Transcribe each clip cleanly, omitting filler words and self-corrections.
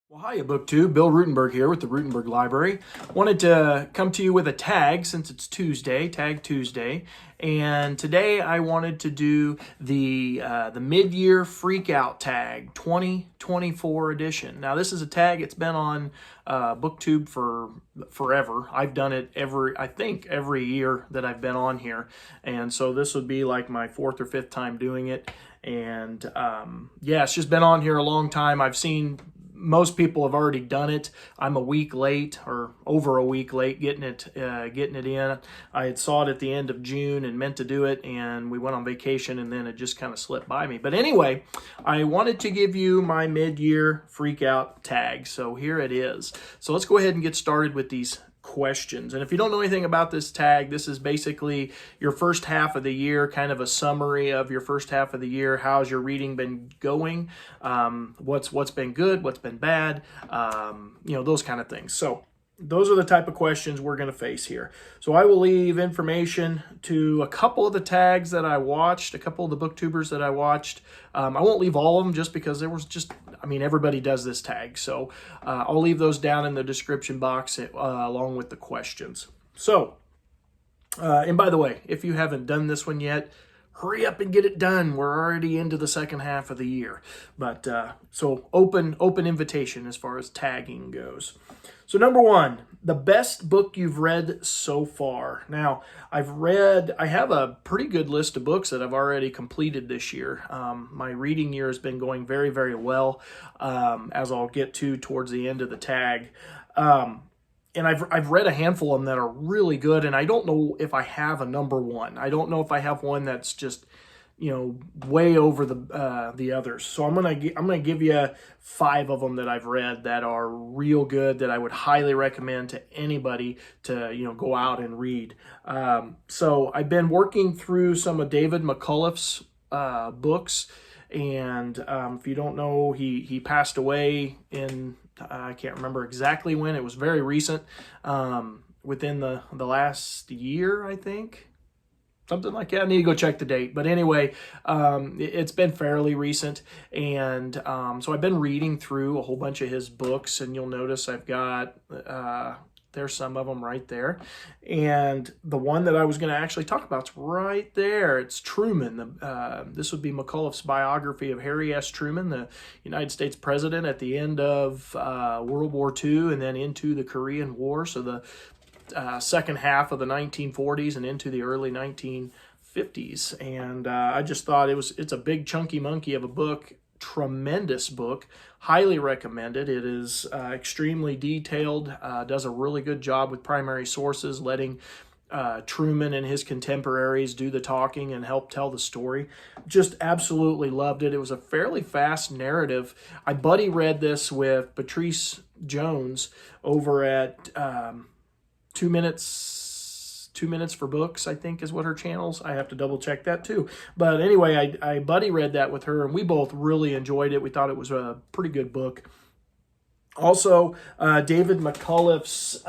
Well, hiya, BookTube. Bill Ruttenberg here with the Ruttenberg Library. Wanted to come to you with a tag since it's Tuesday, Tag Tuesday, and today I wanted to do the Mid-Year Freakout Tag 2024 edition. Now, this is a tag. It's been on BookTube for forever. I've done it every year that I've been on here, and so this would be like my fourth or fifth time doing it. And yeah, it's just been on here a long time. I've seen most people have already done it. I'm a week late, or over a week late, getting it in. I had saw it at the end of June and meant to do it, and we went on vacation, and then it just kind of slipped by me. But anyway, I wanted to give you my mid-year freakout tag, so here it is. So let's go ahead and get started with these questions. And if you don't know anything about this tag, this is basically your first half of the year, kind of a summary of your first half of the year. How's your reading been going? What's been good? What's been bad? Those kind of things. So those are the type of questions we're going to face here. So I will leave information to a couple of the tags that I watched, a couple of the booktubers that I watched. I won't leave all of them just because there was everybody does this tag. So I'll leave those down in the description box along with the questions. So, and by the way, if you haven't done this one yet, hurry up and get it done. We're already into the second half of the year. But so open invitation as far as tagging goes. So number one, the best book you've read so far. Now, I have a pretty good list of books that I've already completed this year. My reading year has been going very, very well, as I'll get to towards the end of the tag. And I've read a handful of them that are really good, and I don't know if I have a number one. I don't know if I have one that's just, way over the others. So I'm gonna give you 5 of them that I've read that are real good, that I would highly recommend to anybody to go out and read. So I've been working through some of David McCullough's books, and if you don't know, he passed away in I can't remember exactly when. It was very recent, within the last year, I think. Something like that. I need to go check the date. But anyway, it's been fairly recent. And so I've been reading through a whole bunch of his books. And you'll notice I've got, there's some of them right there. And the one that I was going to actually talk about is right there. It's Truman. This would be McCullough's biography of Harry S. Truman, the United States president at the end of World War II and then into the Korean War. So the second half of the 1940s and into the early 1950s. And I just thought it's a big chunky monkey of a book. Tremendous book, highly recommended. It is extremely detailed, does a really good job with primary sources, letting Truman and his contemporaries do the talking and help tell the story. Just absolutely loved it. It was a fairly fast narrative. I buddy read this with Patrice Jones over at 2 minutes for books, I think is what her channel's. I have to double check that too. But anyway, I buddy read that with her, and we both really enjoyed it. We thought it was a pretty good book. Also, David McCullough's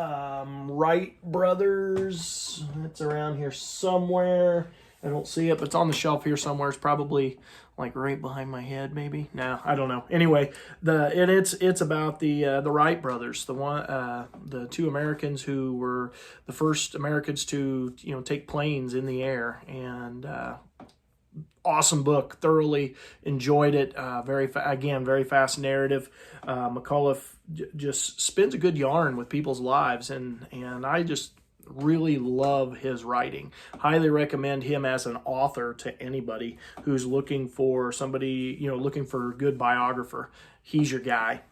Wright Brothers. It's around here somewhere. I don't see it, but it's on the shelf here somewhere. It's probably like right behind my head, maybe. No, I don't know. Anyway, it's about the Wright brothers, the 2 Americans who were the first Americans to take planes in the air, and awesome book. Thoroughly enjoyed it. Very fast narrative. McCullough just spins a good yarn with people's lives, and I just really love his writing. Highly recommend him as an author to anybody who's looking for somebody, looking for a good biographer. He's your guy.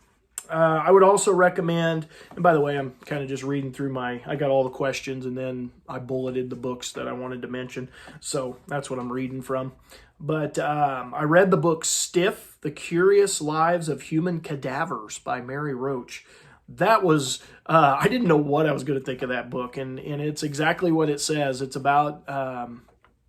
I would also recommend, and by the way, I'm kind of just reading through I got all the questions, and then I bulleted the books that I wanted to mention. So that's what I'm reading from. But I read the book Stiff, The Curious Lives of Human Cadavers by Mary Roach. That was, I didn't know what I was going to think of that book, and it's exactly what it says. It's about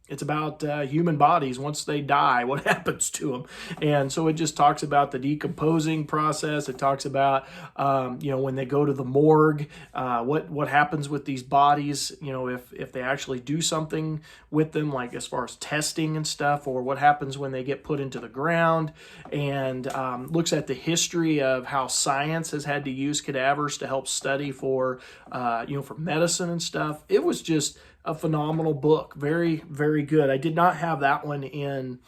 it's about human bodies once they die, what happens to them. And so it just talks about the decomposing process. It talks about, when they go to the morgue, what happens with these bodies, if they actually do something with them, like as far as testing and stuff, or what happens when they get put into the ground, and looks at the history of how science has had to use cadavers to help study for medicine and stuff. It was just a phenomenal book. Very, very good. I did not have that one in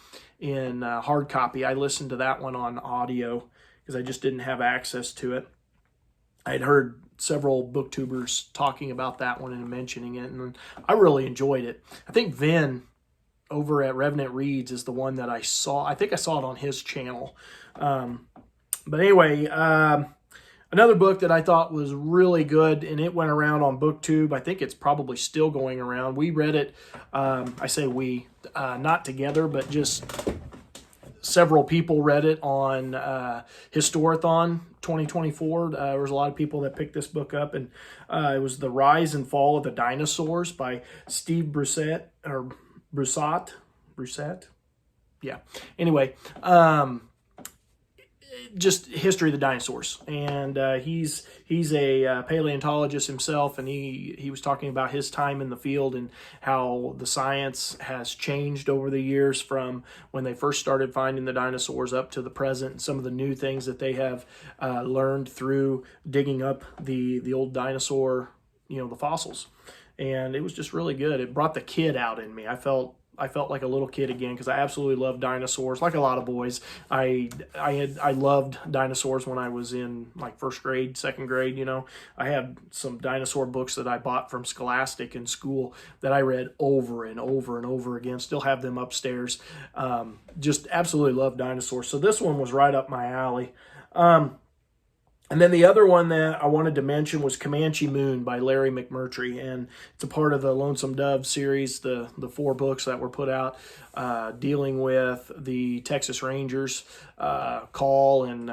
hard copy. I listened to that one on audio because I just didn't have access to it. I'd heard several booktubers talking about that one and mentioning it, and I really enjoyed it. I think Vin over at Revenant Reads is the one that I saw. I think I saw it on his channel. But anyway, another book that I thought was really good, and it went around on BookTube. I think it's probably still going around. We read it, I say we, not together, but just several people read it on Historathon 2024. There was a lot of people that picked this book up, and it was The Rise and Fall of the Dinosaurs by Steve Brusette. Yeah. Anyway, just history of the dinosaurs, and he's a paleontologist himself, and he was talking about his time in the field and how the science has changed over the years from when they first started finding the dinosaurs up to the present, and some of the new things that they have learned through digging up the old dinosaur, the fossils. And it was just really good. It brought the kid out in me. I felt like a little kid again, because I absolutely love dinosaurs, like a lot of boys. I loved dinosaurs when I was in like first grade, second grade. I had some dinosaur books that I bought from Scholastic in school that I read over and over and over again. Still have them upstairs. Just absolutely love dinosaurs. So this one was right up my alley. And then the other one that I wanted to mention was Comanche Moon by Larry McMurtry, and it's a part of the Lonesome Dove series, the 4 books that were put out dealing with the Texas Rangers, Call and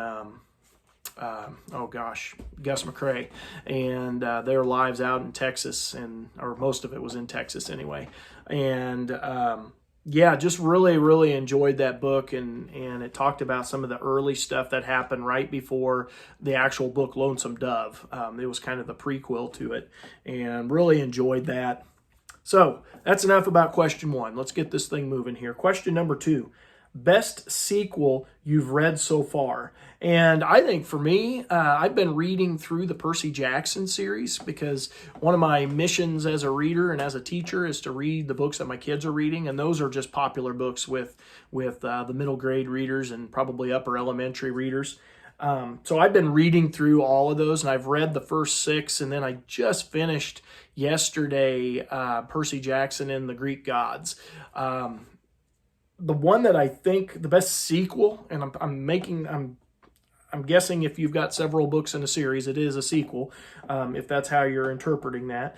Gus McCrae, and their lives out in Texas, or most of it was in Texas anyway. And just really, really enjoyed that book, and it talked about some of the early stuff that happened right before the actual book Lonesome Dove. It was kind of the prequel to it, and really enjoyed that. So that's enough about question 1. Let's get this thing moving here. Question number 2. Best sequel you've read so far. And I think for me, I've been reading through the Percy Jackson series, because one of my missions as a reader and as a teacher is to read the books that my kids are reading, and those are just popular books with the middle grade readers and probably upper elementary readers. So I've been reading through all of those, and I've read the first 6, and then I just finished yesterday Percy Jackson and the Greek Gods. The one that I think the best sequel, and I'm guessing if you've got several books in a series, it is a sequel, if that's how you're interpreting that.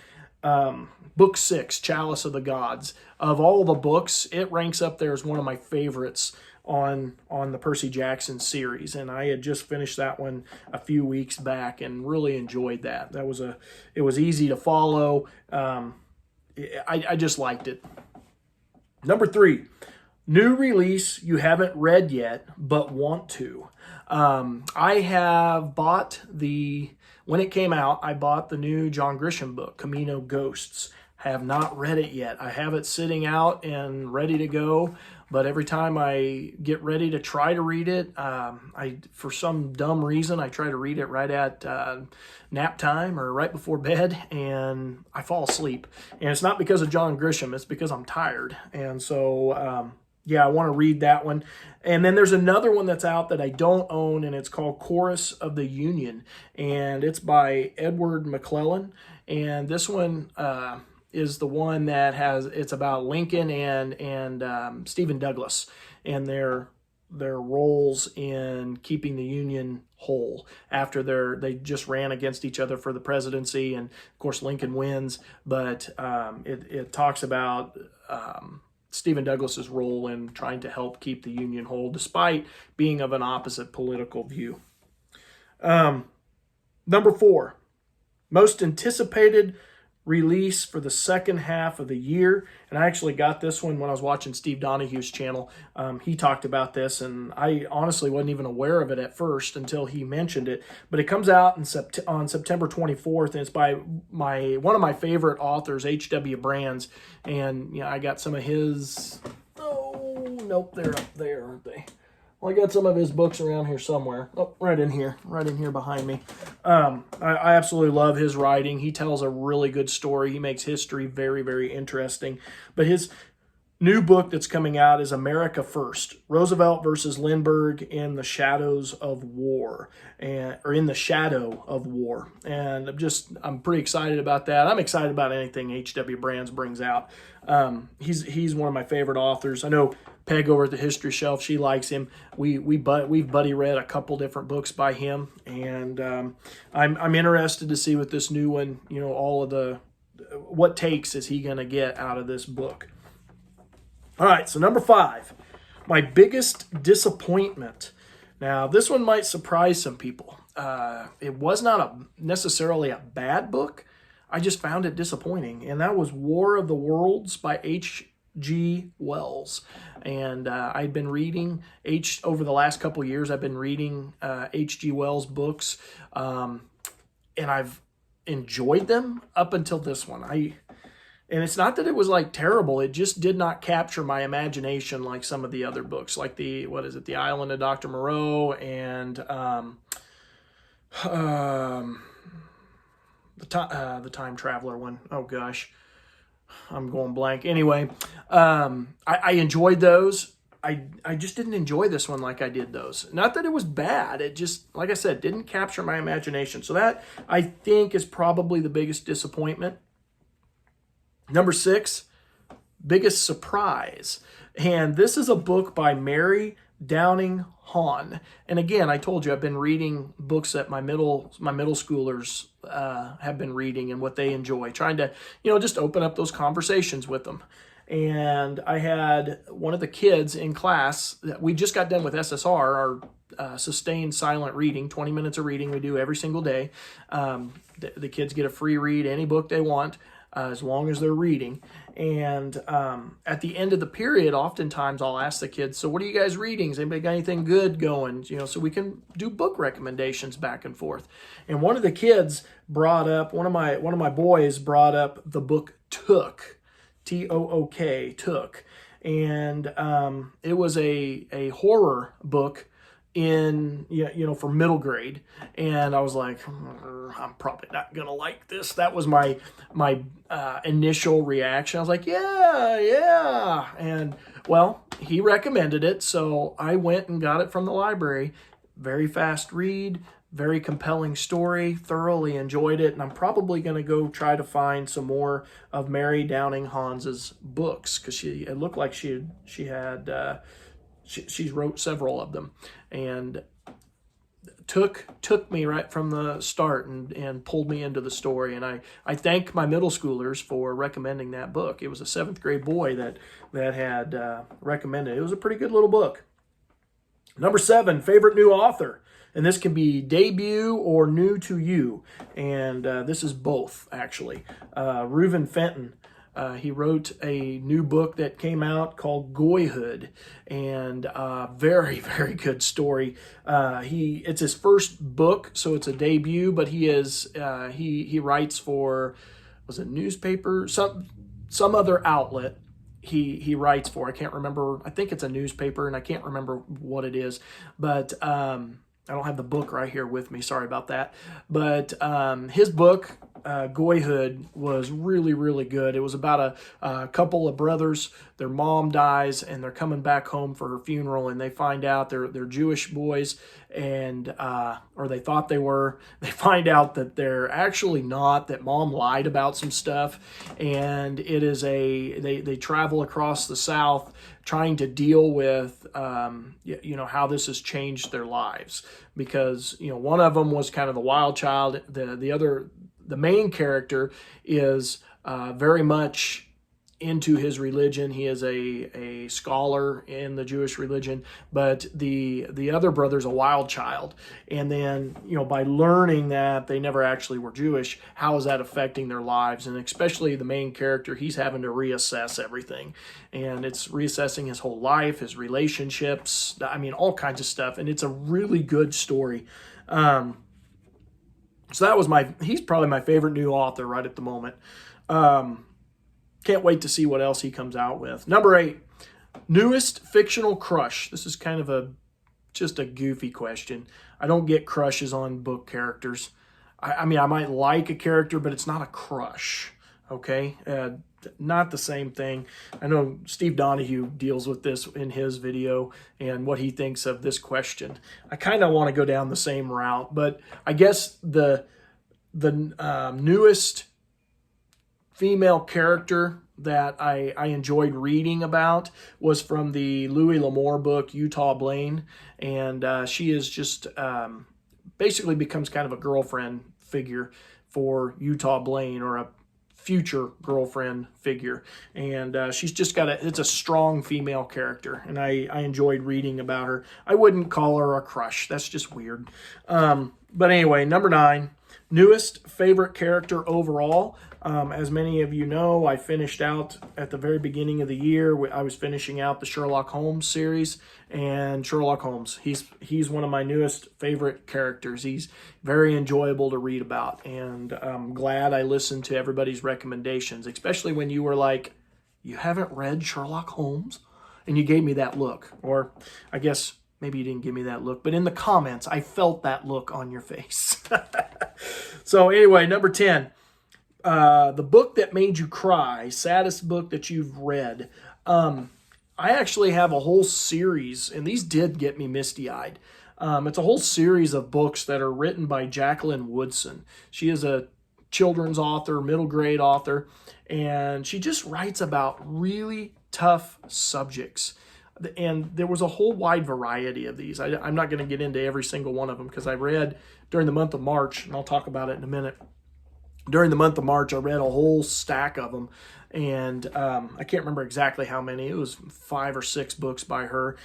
Book 6, Chalice of the Gods. Of all the books, it ranks up there as one of my favorites on the Percy Jackson series, and I had just finished that one a few weeks back and really enjoyed that. It was easy to follow. I just liked it. Number 3. New release you haven't read yet, but want to. I have bought when it came out, I bought the new John Grisham book, Camino Ghosts. I have not read it yet. I have it sitting out and ready to go, but every time I get ready to try to read it, for some dumb reason, I try to read it right at nap time or right before bed, and I fall asleep. And it's not because of John Grisham, it's because I'm tired. And so, I want to read that one. And then there's another one that's out that I don't own, and it's called Chorus of the Union, and it's by Edward McClellan. And this one is the one that it's about Lincoln and Stephen Douglas and their roles in keeping the Union whole after they just ran against each other for the presidency, and of course Lincoln wins, but it talks about Stephen Douglas's role in trying to help keep the Union whole, despite being of an opposite political view. Number 4, most anticipated release for the second half of the year. And I actually got this one when I was watching Steve Donahue's channel. He talked about this, and I honestly wasn't even aware of it at first until he mentioned it. But it comes out on September 24th, and it's by one of my favorite authors, H.W. Brands. And yeah, I got some of his. Oh, nope, they're up there, aren't they? Well, I got some of his books around here somewhere. Oh, right in here behind me. I absolutely love his writing. He tells a really good story. He makes history very, very interesting. But his new book that's coming out is America First: Roosevelt versus Lindbergh in the Shadows of War, or in the Shadow of War. And I'm pretty excited about that. I'm excited about anything H.W. Brands brings out. He's one of my favorite authors. I know Peg over at the History Shelf, she likes him. We've buddy read a couple different books by him, and I'm interested to see with this new one, all of what takes is he going to get out of this book. All right, so number 5, my biggest disappointment. Now, this one might surprise some people. It was not necessarily a bad book. I just found it disappointing, and that was War of the Worlds by H.G. Wells. And I'd been reading over the last couple of years. I've been reading H.G. Wells books, and I've enjoyed them up until this one. And it's not that it was like terrible. It just did not capture my imagination like some of the other books, like The Island of Dr. Moreau, and the Time Traveler one. Oh gosh, I'm going blank. Anyway, I enjoyed those. I just didn't enjoy this one like I did those. Not that it was bad. It just, like I said, didn't capture my imagination. So that, I think, is probably the biggest disappointment. Number 6, biggest surprise. And this is a book by Mary Downing Hahn. And again, I told you I've been reading books that my middle schoolers have been reading and what they enjoy, trying to, just open up those conversations with them. And I had one of the kids in class, we just got done with SSR, our sustained silent reading, 20 minutes of reading we do every single day. The kids get a free read, any book they want, as long as they're reading. And at the end of the period, oftentimes I'll ask the kids, so what are you guys reading? Has anybody got anything good going? So we can do book recommendations back and forth. And one of the kids brought up, one of my boys brought up the book Took, T-O-O-K, Took. And it was a horror book for middle grade, and I was like, I'm probably not gonna like this. That was my initial reaction. I was like, yeah, and well, he recommended it, so I went and got it from the library. Very fast read, very compelling story, thoroughly enjoyed it, and I'm probably gonna go try to find some more of Mary Downing Hahn's books, because it looked like she had. She's wrote several of them, and took me right from the start and pulled me into the story. And I thank my middle schoolers for recommending that book. It was a 7th grade boy that had recommended it. It was a pretty good little book. Number 7, favorite new author. And this can be debut or new to you. And this is both, actually. Reuven Fenton. He wrote a new book that came out called Goyhood, and very, very good story. It's his first book, so it's a debut, but he writes for, was it newspaper? Some other outlet he writes for. I can't remember. I think it's a newspaper, and I can't remember what it is, but I don't have the book right here with me. Sorry about that. But his book, Goyhood, was really, really good. It was about a couple of brothers. Their mom dies, and they're coming back home for her funeral, and they find out they're Jewish boys, and or they thought they were. They find out that they're actually not, that mom lied about some stuff, and it is they travel across the South trying to deal with how this has changed their lives, because one of them was kind of the wild child. The main character is very much into his religion. He is a scholar in the Jewish religion, but the other brother's a wild child. And then, by learning that they never actually were Jewish, how is that affecting their lives? And especially the main character, he's having to reassess everything. And it's reassessing his whole life, his relationships, all kinds of stuff. And it's a really good story. So that was he's probably my favorite new author right at the moment. Can't wait to see what else he comes out with. Number 8, newest fictional crush. This is kind of just a goofy question. I don't get crushes on book characters. I might like a character, but it's not a crush. Okay? Not the same thing. I know Steve Donahue deals with this in his video and what he thinks of this question. I kind of want to go down the same route, but I guess the newest female character that I enjoyed reading about was from the Louis L'Amour book, Utah Blaine. And she is just basically becomes kind of a girlfriend figure for Utah Blaine, or a future girlfriend figure. And she's just it's a strong female character. And I enjoyed reading about her. I wouldn't call her a crush. That's just weird. But anyway, number 9. Newest favorite character overall. As many of you know, I finished out at the very beginning of the year. I was finishing out the Sherlock Holmes series, and Sherlock Holmes, he's one of my newest favorite characters. He's very enjoyable to read about, and I'm glad I listened to everybody's recommendations, especially when you were like, you haven't read Sherlock Holmes? And you gave me that look. Or I guess maybe you didn't give me that look, but in the comments, I felt that look on your face. So anyway, number 10. The book that made you cry, saddest book that you've read. I actually have a whole series, and these did get me misty-eyed. It's a whole series of books that are written by Jacqueline Woodson. She is a children's author, middle grade author, and she just writes about really tough subjects. And there was a whole wide variety of these. I'm not going to get into every single one of them because I read during the month of March, and I'll talk about it in a minute. During the month of March, I read a whole stack of them, and I can't remember exactly how many. It was 5 or 6 books by her,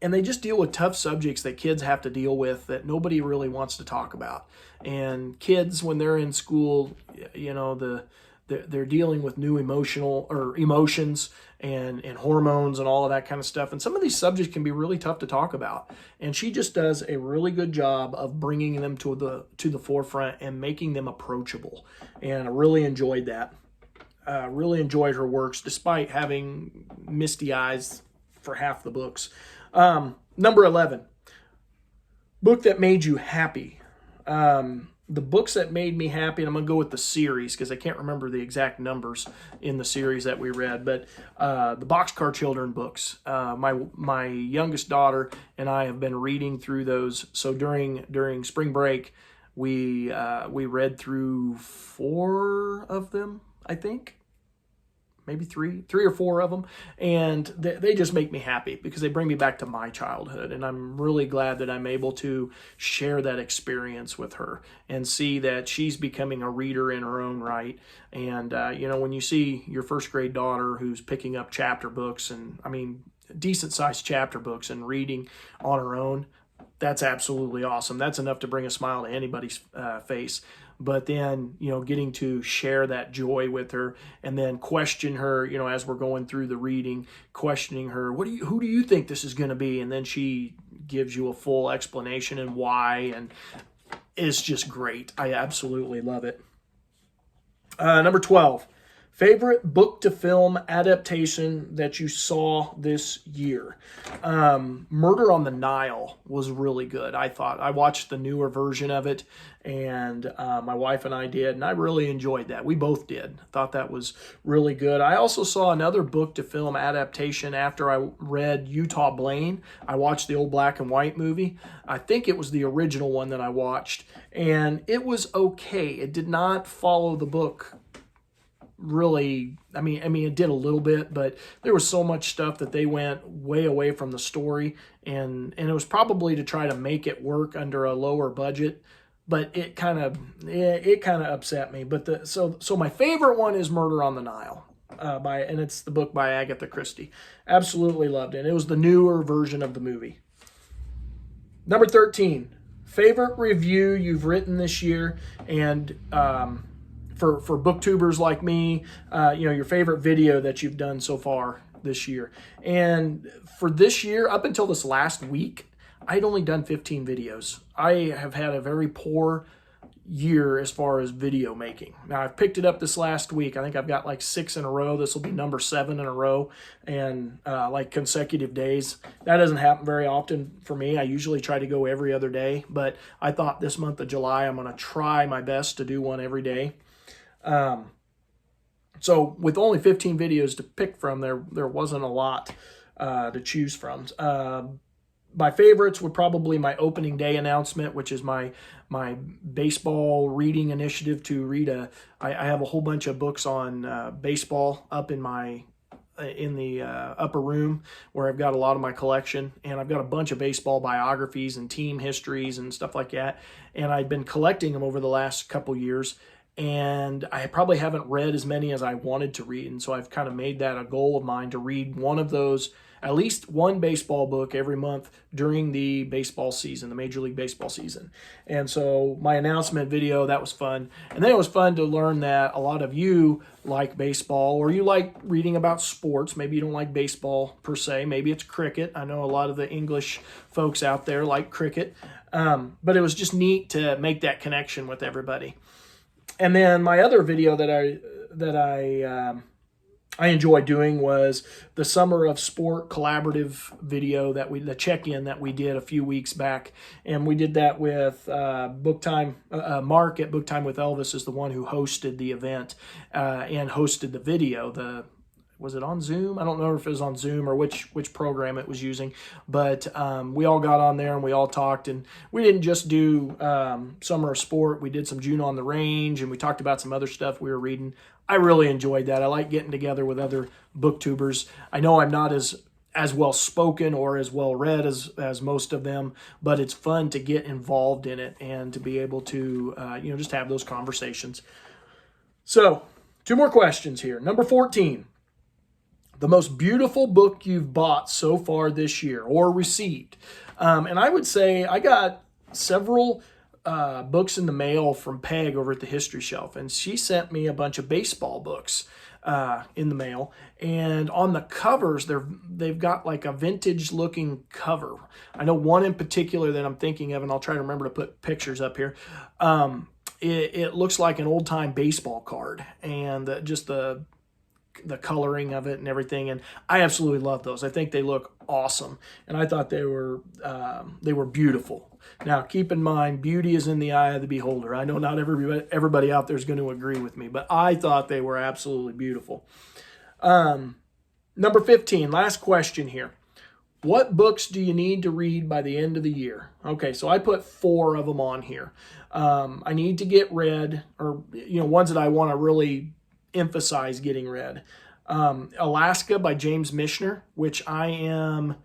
and they just deal with tough subjects that kids have to deal with that nobody really wants to talk about. And kids, when they're in school, they're dealing with new emotions and hormones and all of that kind of stuff. And some of these subjects can be really tough to talk about. And she just does a really good job of bringing them to the forefront and making them approachable. And I really enjoyed that. Really enjoyed her works, despite having misty eyes for half the books. Number 11, book that made you happy. The books that made me happy, and I'm going to go with the series because I can't remember the exact numbers in the series that we read, but the Boxcar Children books. My youngest daughter and I have been reading through those. So during spring break, we read through 4 of them, I think. Maybe 3 or 4 of them, and they just make me happy because they bring me back to my childhood, and I'm really glad that I'm able to share that experience with her and see that she's becoming a reader in her own right. And when you see your first grade daughter who's picking up chapter books, and decent sized chapter books, and reading on her own, that's absolutely awesome. That's enough to bring a smile to anybody's face. But then, getting to share that joy with her, and then question her, as we're going through the reading, questioning her, who do you think this is going to be? And then she gives you a full explanation and why, and it's just great. I absolutely love it. Number 12, favorite book to film adaptation that you saw this year. Murder on the Nile was really good. I thought I watched the newer version of it, and my wife and I did, and I really enjoyed that. We both did. Thought that was really good. I also saw another book to film adaptation after I read Utah Blaine. I watched the old black and white movie. I think it was the original one that I watched, and it was okay. It did not follow the book really. It did a little bit, but there was so much stuff that they went way away from the story, and it was probably to try to make it work under a lower budget, but it kind of upset me. But so my favorite one is Murder on the Nile. and it's the book by Agatha Christie. Absolutely loved it. It was the newer version of the movie. Number 13, favorite review you've written this year, and for booktubers like me, your favorite video that you've done so far this year. And for this year, up until this last week, I'd only done 15 videos. I have had a very poor year as far as video making. Now, I've picked it up this last week. I think I've got like 6 in a row. This will be number 7 in a row, and like consecutive days. That doesn't happen very often for me. I usually try to go every other day, but I thought this month of July, I'm going to try my best to do one every day. So with only 15 videos to pick from, there wasn't a lot to choose from. My favorites would probably my opening day announcement, which is my baseball reading initiative to read I have a whole bunch of books on baseball up in the upper room where I've got a lot of my collection, and I've got a bunch of baseball biographies and team histories and stuff like that, and I've been collecting them over the last couple years, and I probably haven't read as many as I wanted to read, and so I've kind of made that a goal of mine to read one of those, at least one baseball book every month during the baseball season, the Major League Baseball season. And so my announcement video, that was fun. And then it was fun to learn that a lot of you like baseball, or you like reading about sports. Maybe you don't like baseball per se. Maybe it's cricket. I know a lot of the English folks out there like cricket. But it was just neat to make that connection with everybody. And then my other video that I enjoyed doing was the Summer of Sport collaborative video the check-in that we did a few weeks back. And we did that with Book Time. Mark at Book Time with Elvis is the one who hosted the event and hosted the video. Was it on Zoom? I don't know if it was on Zoom or which program it was using, but we all got on there and we all talked, and we didn't just do Summer of Sport. We did some June on the Range, and we talked about some other stuff we were reading. I really enjoyed that. I like getting together with other booktubers. I know I'm not as well spoken or as well read as most of them, but it's fun to get involved in it and to be able to just have those conversations. So 2 more questions here. Number 14. The most beautiful book you've bought so far this year or received. And I would say I got several books in the mail from Peg over at the History Shelf, and she sent me a bunch of baseball books in the mail. And on the covers, they've got like a vintage looking cover. I know one in particular that I'm thinking of, and I'll try to remember to put pictures up here. It looks like an old time baseball card, and just the coloring of it and everything, and I absolutely love those. I think they look awesome, and I thought they were beautiful. Now, keep in mind, beauty is in the eye of the beholder. I know not everybody out there is going to agree with me, but I thought they were absolutely beautiful. Number 15, last question here. What books do you need to read by the end of the year? Okay, so I put 4 of them on here. I need to get read, or ones that I want to really emphasize getting read. Alaska by James Michener, which I am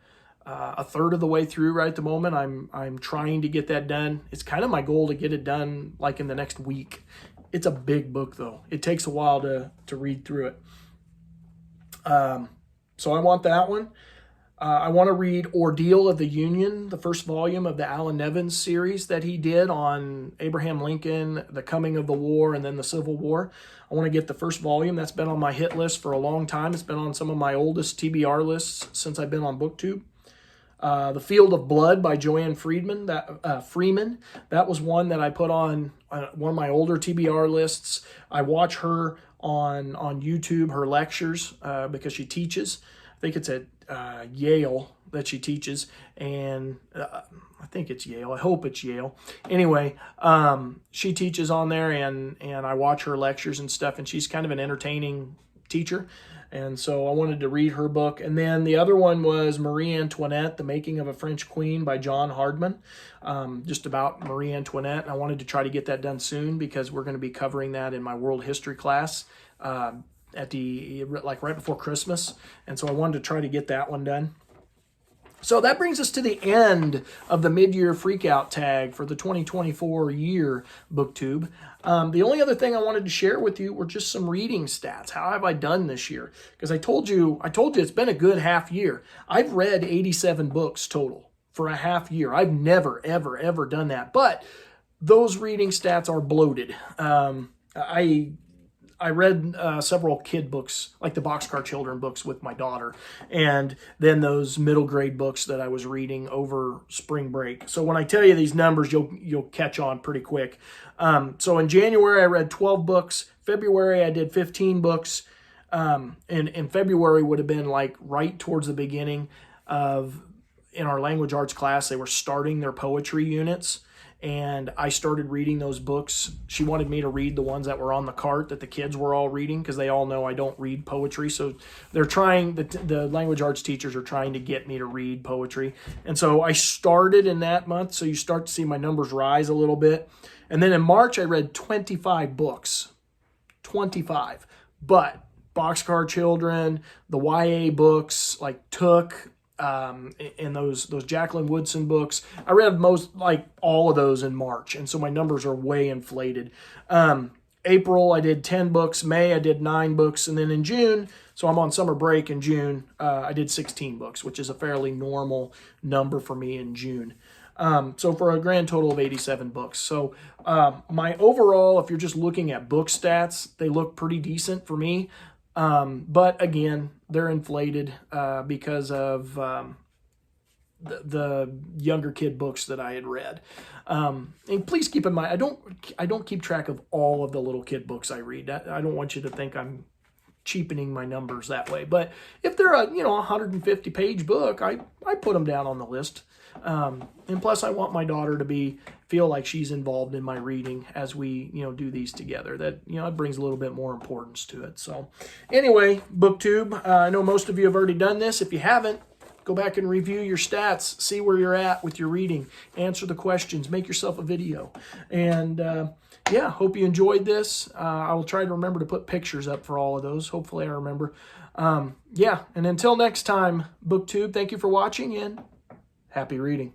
a third of the way through right at the moment. I'm trying to get that done. It's kind of my goal to get it done like in the next week. It's a big book though. It takes a while to read through it. So I want that one. I want to read Ordeal of the Union, the first volume of the Alan Nevins series that he did on Abraham Lincoln, the coming of the war, and then the Civil War. I want to get the first volume. That's been on my hit list for a long time. It's been on some of my oldest TBR lists since I've been on BookTube. The Field of Blood by Joanne Freeman. That was one that I put on one of my older TBR lists. I watch her on YouTube, her lectures, because she teaches. I think it's at Yale that she teaches, and I think it's Yale. I hope it's Yale. Anyway, she teaches on there, and I watch her lectures and stuff, and she's kind of an entertaining teacher, and so I wanted to read her book. And then the other one was Marie Antoinette, The Making of a French Queen by John Hardman, just about Marie Antoinette. And I wanted to try to get that done soon because we're going to be covering that in my world history class right before Christmas, and so I wanted to try to get that one done. So that brings us to the end of the Mid-Year Freakout Tag for the 2024 year, BookTube. The only other thing I wanted to share with you were just some reading stats. How have I done this year? Because I told you it's been a good half year. I've read 87 books total for a half year. I've never, ever, ever done that. But those reading stats are bloated. I read several kid books, like the Boxcar Children books with my daughter, and then those middle grade books that I was reading over spring break. So when I tell you these numbers, you'll catch on pretty quick. So in January, I read 12 books. February, I did 15 books. And in February would have been like right towards the beginning of, in our language arts class, they were starting their poetry units. And I started reading those books. She wanted me to read the ones that were on the cart that the kids were all reading, because they all know I don't read poetry. So they're trying, the language arts teachers are trying to get me to read poetry. And so I started in that month. So you start to see my numbers rise a little bit. And then in March, I read 25 books. 25. But Boxcar Children, the YA books, like Took, and those Jacqueline Woodson books, I read all of those in March, and so my numbers are way inflated. April, I did 10 books. May, I did 9 books, and then in June, so I'm on summer break in June, I did 16 books, which is a fairly normal number for me in June. So for a grand total of 87 books. So my overall, if you're just looking at book stats, they look pretty decent for me. But again, they're inflated because of the younger kid books that I had read. And please keep in mind, I don't keep track of all of the little kid books I read. I don't want you to think I'm cheapening my numbers that way. But if they're a 150 page book, I put them down on the list. And plus, I want my daughter to feel like she's involved in my reading as we do these together. That it brings a little bit more importance to it. So anyway, BookTube, I know most of you have already done this. If you haven't, go back and review your stats, see where you're at with your reading, answer the questions, make yourself a video. And yeah, hope you enjoyed this. I will try to remember to put pictures up for all of those. Hopefully I remember. Yeah, and until next time, BookTube, thank you for watching and happy reading.